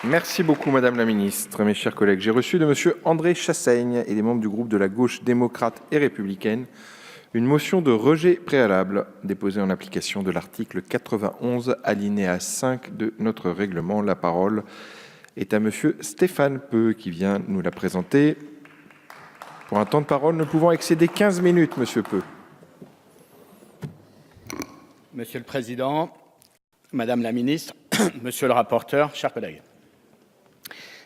Merci beaucoup, Madame la Ministre. Mes chers collègues, j'ai reçu de Monsieur André Chassaigne et des membres du groupe de la gauche démocrate et républicaine une motion de rejet préalable déposée en application de l'article 91, alinéa 5 de notre règlement. La parole est à Monsieur Stéphane Peu qui vient nous la présenter pour un temps de parole ne pouvant excéder 15 minutes, Monsieur Peu. Monsieur le Président, Madame la Ministre, Monsieur le rapporteur, chers collègues.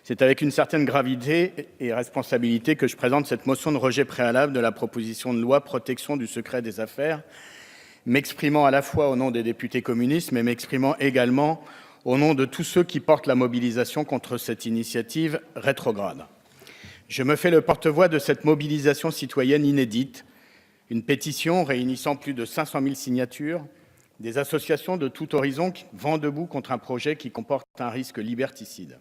C'est avec une certaine gravité et responsabilité que je présente cette motion de rejet préalable de la proposition de loi protection du secret des affaires, m'exprimant à la fois au nom des députés communistes, mais m'exprimant également au nom de tous ceux qui portent la mobilisation contre cette initiative rétrograde. Je me fais le porte-voix de cette mobilisation citoyenne inédite, une pétition réunissant plus de 500 000 signatures, des associations de tout horizon qui vont debout contre un projet qui comporte un risque liberticide.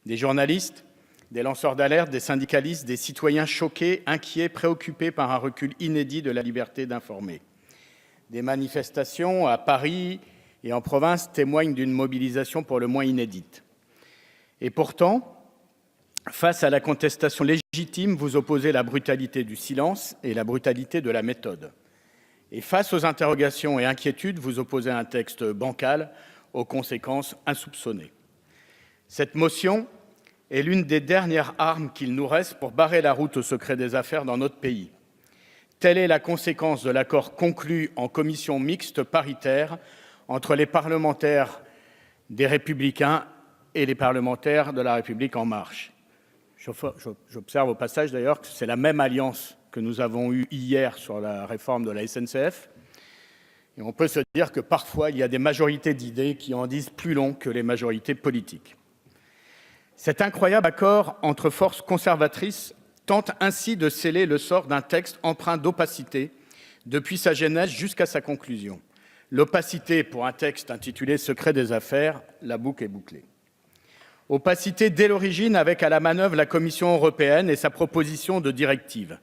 Des journalistes, des lanceurs d'alerte, des syndicalistes, des citoyens choqués, inquiets, préoccupés par un recul inédit de la liberté d'informer. Des manifestations à Paris et en province témoignent d'une mobilisation pour le moins inédite. Et pourtant, face à la contestation légitime, vous opposez la brutalité du silence et la brutalité de la méthode. Et face aux interrogations et inquiétudes, vous opposez un texte bancal aux conséquences insoupçonnées. Cette motion est l'une des dernières armes qu'il nous reste pour barrer la route au secret des affaires dans notre pays. Telle est la conséquence de l'accord conclu en commission mixte paritaire entre les parlementaires des Républicains et les parlementaires de La République En Marche. J'observe au passage d'ailleurs que c'est la même alliance que nous avons eue hier sur la réforme de la SNCF. Et on peut se dire que parfois, il y a des majorités d'idées qui en disent plus long que les majorités politiques. Cet incroyable accord entre forces conservatrices tente ainsi de sceller le sort d'un texte empreint d'opacité depuis sa genèse jusqu'à sa conclusion. L'opacité pour un texte intitulé « Secret des affaires », la boucle est bouclée. Opacité dès l'origine avec à la manœuvre la Commission européenne et sa proposition de directive.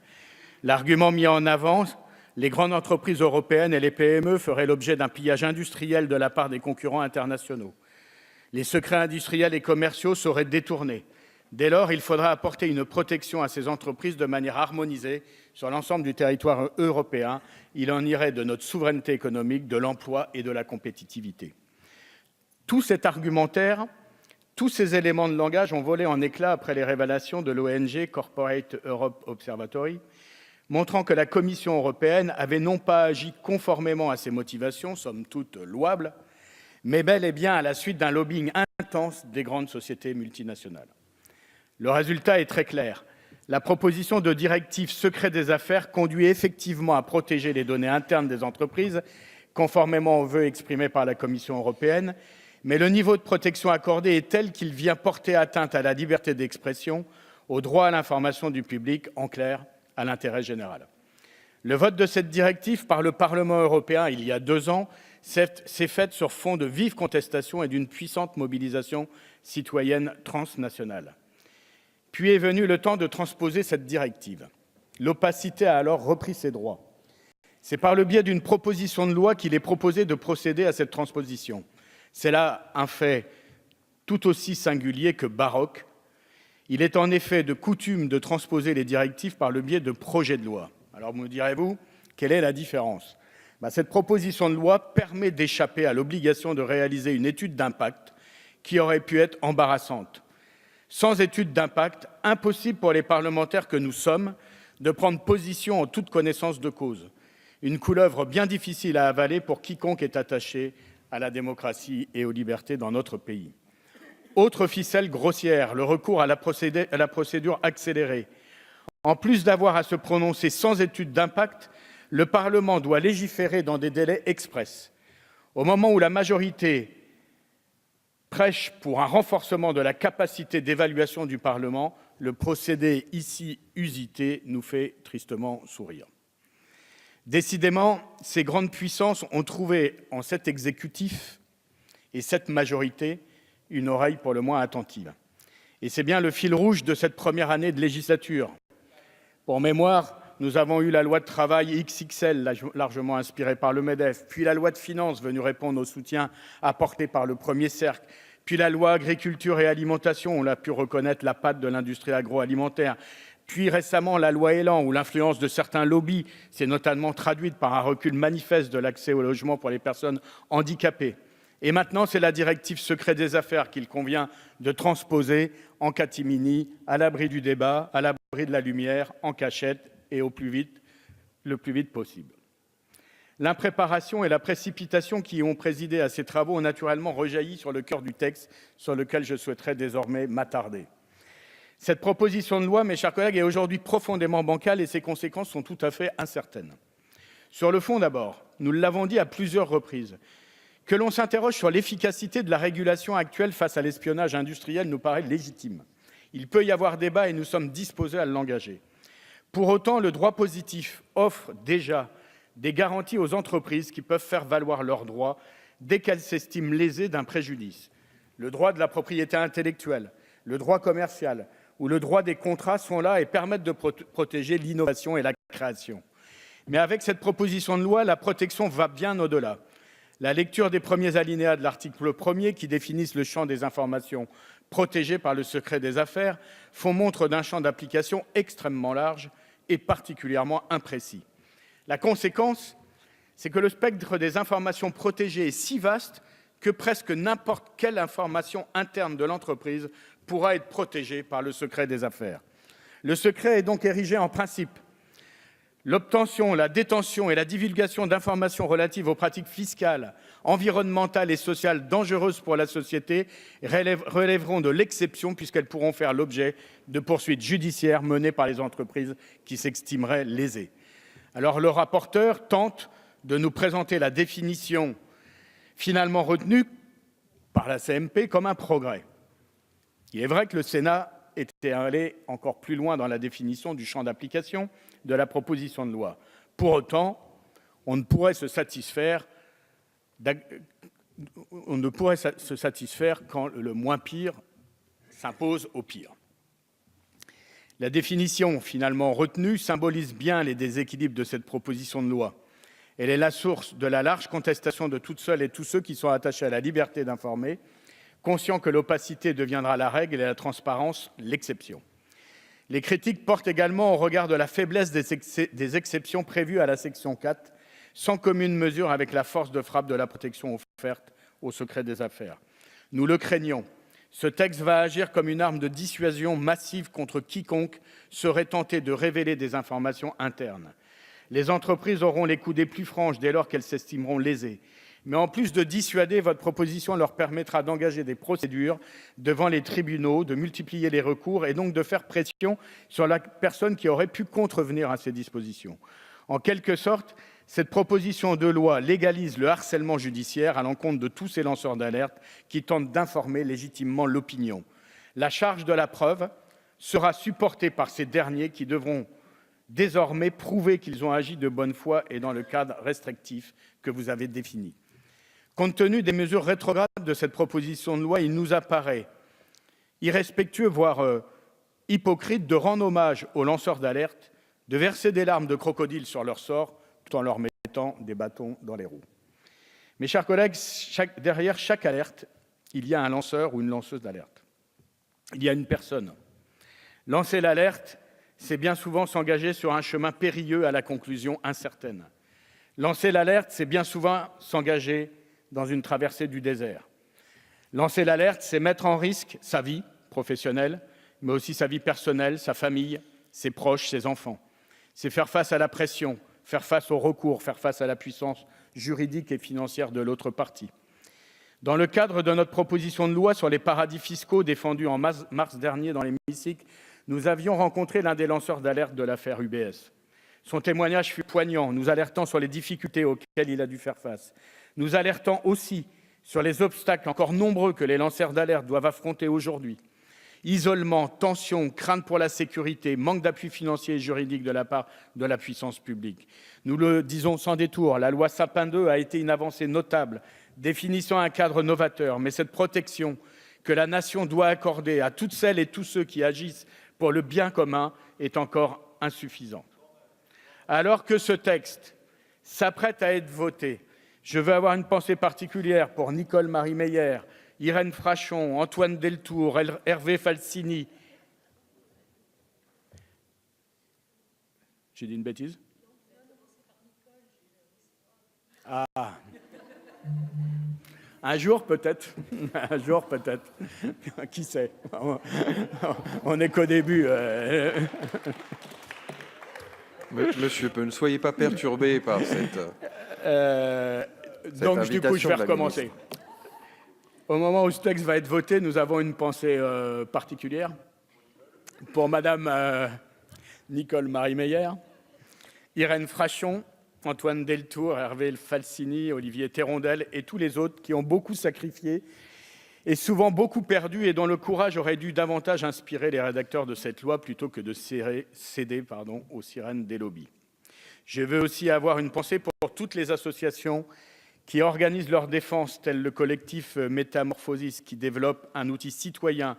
L'argument mis en avant, les grandes entreprises européennes et les PME feraient l'objet d'un pillage industriel de la part des concurrents internationaux. Les secrets industriels et commerciaux seraient détournés. Dès lors, il faudra apporter une protection à ces entreprises de manière harmonisée sur l'ensemble du territoire européen. Il en irait de notre souveraineté économique, de l'emploi et de la compétitivité. Tout cet argumentaire, tous ces éléments de langage ont volé en éclats après les révélations de l'ONG Corporate Europe Observatory, montrant que la Commission européenne avait non pas agi conformément à ses motivations, somme toute louables, mais bel et bien à la suite d'un lobbying intense des grandes sociétés multinationales. Le résultat est très clair. La proposition de directive secret des affaires conduit effectivement à protéger les données internes des entreprises, conformément aux vœux exprimés par la Commission européenne, mais le niveau de protection accordé est tel qu'il vient porter atteinte à la liberté d'expression, au droit à l'information du public, en clair, à l'intérêt général. Le vote de cette directive par le Parlement européen il y a 2 ans s'est faite sur fond de vives contestations et d'une puissante mobilisation citoyenne transnationale. Puis est venu le temps de transposer cette directive. L'opacité a alors repris ses droits. C'est par le biais d'une proposition de loi qu'il est proposé de procéder à cette transposition. C'est là un fait tout aussi singulier que baroque. Il est en effet de coutume de transposer les directives par le biais de projets de loi. Alors me direz-vous, quelle est la différence ? Cette proposition de loi permet d'échapper à l'obligation de réaliser une étude d'impact qui aurait pu être embarrassante. Sans étude d'impact, impossible pour les parlementaires que nous sommes de prendre position en toute connaissance de cause. Une couleuvre bien difficile à avaler pour quiconque est attaché à la démocratie et aux libertés dans notre pays. Autre ficelle grossière, le recours à la procédure accélérée. En plus d'avoir à se prononcer sans étude d'impact, le Parlement doit légiférer dans des délais express. Au moment où la majorité prêche pour un renforcement de la capacité d'évaluation du Parlement, le procédé ici usité nous fait tristement sourire. Décidément, ces grandes puissances ont trouvé en cet exécutif et cette majorité une oreille pour le moins attentive. Et c'est bien le fil rouge de cette première année de législature. Pour mémoire, nous avons eu la loi de travail XXL, largement inspirée par le MEDEF, puis la loi de finances venue répondre au soutien apporté par le premier cercle, Puis la loi agriculture et alimentation, on a pu reconnaître la patte de l'industrie agroalimentaire. Puis récemment, la loi Elan, où l'influence de certains lobbies s'est notamment traduite par un recul manifeste de l'accès au logement pour les personnes handicapées. Et maintenant, c'est la directive secret des affaires qu'il convient de transposer en catimini, à l'abri du débat, à l'abri de la lumière, en cachette et le plus vite possible. L'impréparation et la précipitation qui ont présidé à ces travaux ont naturellement rejailli sur le cœur du texte sur lequel je souhaiterais désormais m'attarder. Cette proposition de loi, mes chers collègues, est aujourd'hui profondément bancale et ses conséquences sont tout à fait incertaines. Sur le fond d'abord, nous l'avons dit à plusieurs reprises, que l'on s'interroge sur l'efficacité de la régulation actuelle face à l'espionnage industriel nous paraît légitime. Il peut y avoir débat et nous sommes disposés à l'engager. Pour autant, le droit positif offre déjà des garanties aux entreprises qui peuvent faire valoir leurs droits dès qu'elles s'estiment lésées d'un préjudice. Le droit de la propriété intellectuelle, le droit commercial ou le droit des contrats sont là et permettent de protéger l'innovation et la création. Mais avec cette proposition de loi, la protection va bien au-delà. La lecture des premiers alinéas de l'article 1er qui définissent le champ des informations protégées par le secret des affaires font montre d'un champ d'application extrêmement large et particulièrement imprécis. La conséquence, c'est que le spectre des informations protégées est si vaste que presque n'importe quelle information interne de l'entreprise pourra être protégée par le secret des affaires. Le secret est donc érigé en principe. L'obtention, la détention et la divulgation d'informations relatives aux pratiques fiscales, environnementales et sociales dangereuses pour la société relèveront de l'exception puisqu'elles pourront faire l'objet de poursuites judiciaires menées par les entreprises qui s'estimeraient lésées. Alors le rapporteur tente de nous présenter la définition finalement retenue par la CMP comme un progrès. Il est vrai que le Sénat était allé encore plus loin dans la définition du champ d'application de la proposition de loi. Pour autant, on ne pourrait se satisfaire quand le moins pire s'impose au pire. La définition finalement retenue symbolise bien les déséquilibres de cette proposition de loi. Elle est la source de la large contestation de toutes celles et tous ceux qui sont attachés à la liberté d'informer, conscients que l'opacité deviendra la règle et la transparence l'exception. Les critiques portent également au regard de la faiblesse des exceptions prévues à la section 4, sans commune mesure avec la force de frappe de la protection offerte au secret des affaires. Nous le craignons. Ce texte va agir comme une arme de dissuasion massive contre quiconque serait tenté de révéler des informations internes. Les entreprises auront les coudées plus franches dès lors qu'elles s'estimeront lésées. Mais en plus de dissuader, votre proposition leur permettra d'engager des procédures devant les tribunaux, de multiplier les recours et donc de faire pression sur la personne qui aurait pu contrevenir à ces dispositions. En quelque sorte, cette proposition de loi légalise le harcèlement judiciaire à l'encontre de tous ces lanceurs d'alerte qui tentent d'informer légitimement l'opinion. La charge de la preuve sera supportée par ces derniers qui devront désormais prouver qu'ils ont agi de bonne foi et dans le cadre restrictif que vous avez défini. Compte tenu des mesures rétrogrades de cette proposition de loi, il nous apparaît irrespectueux, voire hypocrite, de rendre hommage aux lanceurs d'alerte, de verser des larmes de crocodile sur leur sort, tout en leur mettant des bâtons dans les roues. Mes chers collègues, derrière chaque alerte, il y a un lanceur ou une lanceuse d'alerte. Il y a une personne. Lancer l'alerte, c'est bien souvent s'engager sur un chemin périlleux à la conclusion incertaine. Lancer l'alerte, c'est bien souvent s'engager dans une traversée du désert. Lancer l'alerte, c'est mettre en risque sa vie professionnelle, mais aussi sa vie personnelle, sa famille, ses proches, ses enfants. C'est faire face à la pression, faire face au recours, faire face à la puissance juridique et financière de l'autre partie. Dans le cadre de notre proposition de loi sur les paradis fiscaux défendue en mars dernier dans l'hémicycle, nous avions rencontré l'un des lanceurs d'alerte de l'affaire UBS. Son témoignage fut poignant, nous alertant sur les difficultés auxquelles il a dû faire face, nous alertant aussi sur les obstacles encore nombreux que les lanceurs d'alerte doivent affronter aujourd'hui. Isolement, tension, crainte pour la sécurité, manque d'appui financier et juridique de la part de la puissance publique. Nous le disons sans détour, la loi Sapin II a été une avancée notable, définissant un cadre novateur, mais cette protection que la nation doit accorder à toutes celles et tous ceux qui agissent pour le bien commun est encore insuffisante. Alors que ce texte s'apprête à être voté, je veux avoir une pensée particulière pour Nicole Marie Meyer, Irène Frachon, Antoine Deltour, Hervé Falsini. J'ai dit une bêtise? Ah. Un jour peut-être, un jour peut-être, qui sait, on n'est qu'au début. Monsieur Peu, ne soyez pas perturbé par cette Donc du coup, je vais invitation de la recommencer. ministre. Au moment où ce texte va être voté, nous avons une pensée particulière pour Madame Nicole Marie Meyer, Irène Frachon, Antoine Deltour, Hervé Falsini, Olivier Thérondel et tous les autres qui ont beaucoup sacrifié et souvent beaucoup perdu et dont le courage aurait dû davantage inspirer les rédacteurs de cette loi plutôt que de céder aux sirènes des lobbies. Je veux aussi avoir une pensée pour toutes les associations qui organisent leur défense, tel le collectif Métamorphosis, qui développe un outil citoyen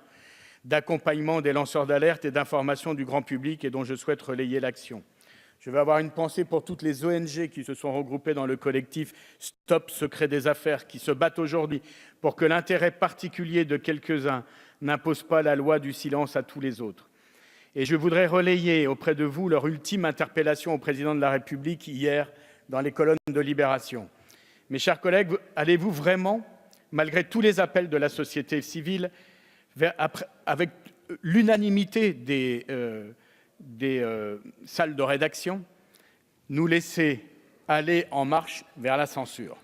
d'accompagnement des lanceurs d'alerte et d'information du grand public et dont je souhaite relayer l'action. Je veux avoir une pensée pour toutes les ONG qui se sont regroupées dans le collectif Stop Secret des Affaires, qui se battent aujourd'hui pour que l'intérêt particulier de quelques-uns n'impose pas la loi du silence à tous les autres. Et je voudrais relayer auprès de vous leur ultime interpellation au président de la République hier dans les colonnes de Libération. Mes chers collègues, allez-vous vraiment, malgré tous les appels de la société civile, avec l'unanimité des salles de rédaction, nous laisser aller en marche vers la censure?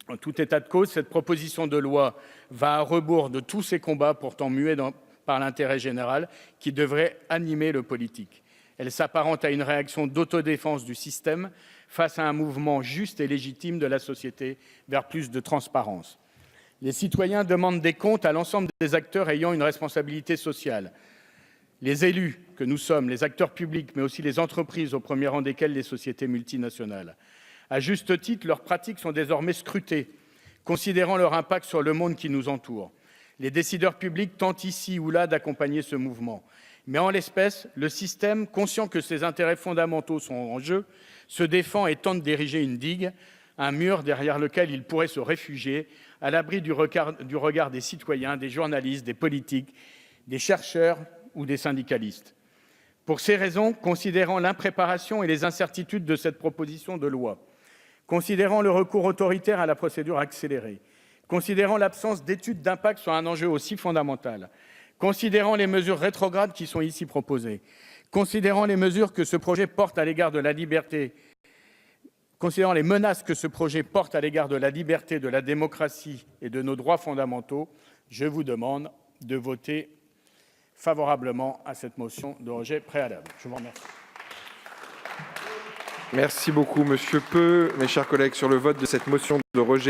En tout état de cause, cette proposition de loi va à rebours de tous ces combats pourtant muets par l'intérêt général qui devrait animer le politique. Elle s'apparente à une réaction d'autodéfense du système face à un mouvement juste et légitime de la société vers plus de transparence. Les citoyens demandent des comptes à l'ensemble des acteurs ayant une responsabilité sociale. Les élus que nous sommes, les acteurs publics, mais aussi les entreprises, au premier rang desquelles les sociétés multinationales. À juste titre, leurs pratiques sont désormais scrutées, considérant leur impact sur le monde qui nous entoure. Les décideurs publics tentent ici ou là d'accompagner ce mouvement. Mais en l'espèce, le système, conscient que ses intérêts fondamentaux sont en jeu, se défend et tente d'ériger une digue, un mur derrière lequel il pourrait se réfugier, à l'abri du regard des citoyens, des journalistes, des politiques, des chercheurs ou des syndicalistes. Pour ces raisons, considérant l'impréparation et les incertitudes de cette proposition de loi, considérant le recours autoritaire à la procédure accélérée, considérant l'absence d'études d'impact sur un enjeu aussi fondamental, considérant les mesures rétrogrades qui sont ici proposées, considérant les mesures que ce projet porte à l'égard de la liberté, considérant les menaces que ce projet porte à l'égard de la liberté, de la démocratie et de nos droits fondamentaux, je vous demande de voter favorablement à cette motion de rejet préalable. Je vous remercie. Merci beaucoup, Monsieur Peu. Mes chers collègues, sur le vote de cette motion de rejet